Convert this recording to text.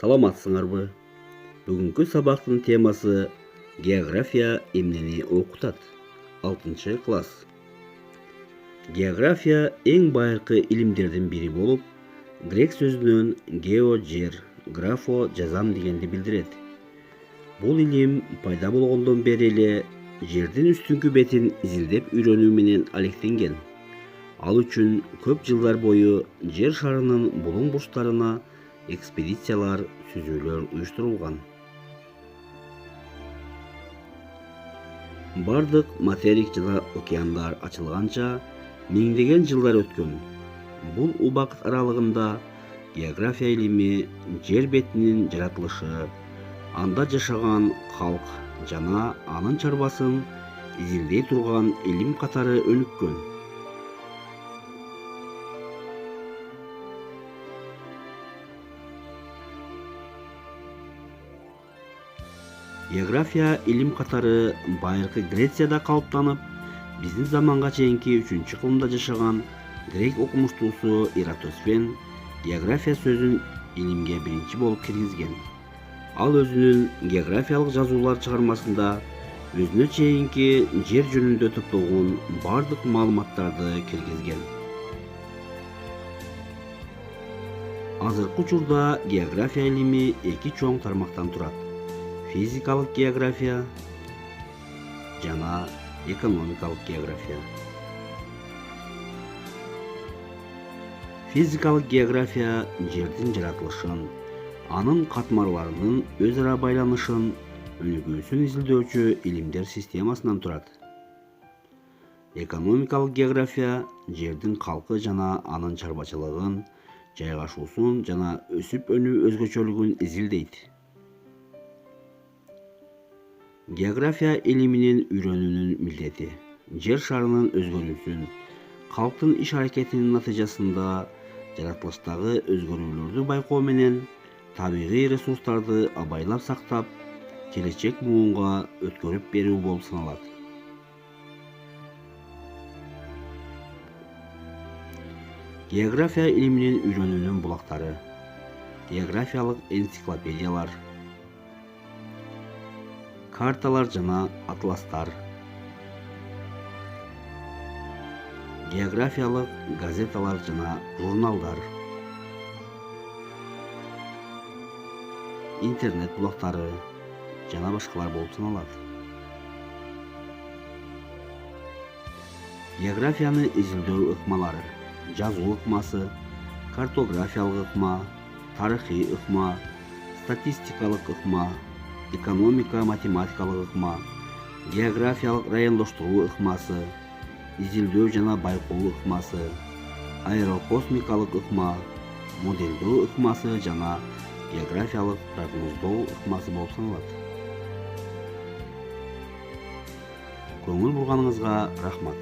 Саламатсыңарбы? Бүгүнкү сабактын темасы география эмнени окутат? 6 класс. География эң байыркы илимдердин бири болуп, грек сөзүнөн гео жер, графо жазам дегенди билдирет. Бул илим пайда болгондон бери эле жердин үстүңкү бетин изилдеп үйрөнүү менен алектенген. Ал үчүн көп жылдар бою жер шарынын булуң бурчтарына экспедициялар, сүзүүлөр уюштурулган. Бардык материк жана океандар ачылганча миңдеген жылдар өткөн. Бул убакыт аралыгында география илими жер бетинин жаратылышы, анда жашаган калк жана анын чарбасын изилдей турган илим катары өнүккөн. География илим катары байыркы Грецияда калыптанып, биздин заманга чейинки 3-кылымда жашаган грек окумуштуусу Эратосфен география сөзүн илимге биринчи болуп киргизген. Ал өзүнүн географиялык жазуулар чыгармасында өзүнө чейинки жер жөнүндө топтолгон бардык маалыматтарды киргизген. Азыркы учурда география илими 2 чоң тармактан турат. Физикалык география жана экономикалык география. Физикалык география жердин жаратылышын, анын катмарларынын өз ара байланышын, өнүгүүсүн изилдөөчү илимдер системасынан турат. Экономикалык география жердин калкы жана анын чарбачылыгын, жайгашуусун жана өсүп өнүү өзгөчөлүгүн изилдейт. География илиминин үйрөнүүнүн милдети жер шарынын өзгөрүүсүн, калктын иш-аракетинин натыйжасында жаратылыштагы өзгөрүүлөрдү байкоо менен табигый ресурстарды абайлап сактап, келечек муунга өткөрүп берүү болуп саналат. География илиминин үйрөнүүнүн булактары: географиялык энциклопедиялар, карталар жана атластар, географиялык газеталар жана журналдар, интернет булактары жана башкалар болуп саналат. Географияны изилдөө ыкмалары: жазуу ыкмасы, картографиялык ыкма, тарыхый ыкма, статистикалык ыкма, экономика-математикалык ыкма, географиялык райондоштуруу ыкмасы, изилдөө жана байкоо ыкмасы, аэрокосмикалык ыкма, моделдөө ыкмасы жана географиялык прогноздоо ыкмасы болуп саналат. Көңүл бурганыңызга рахмат.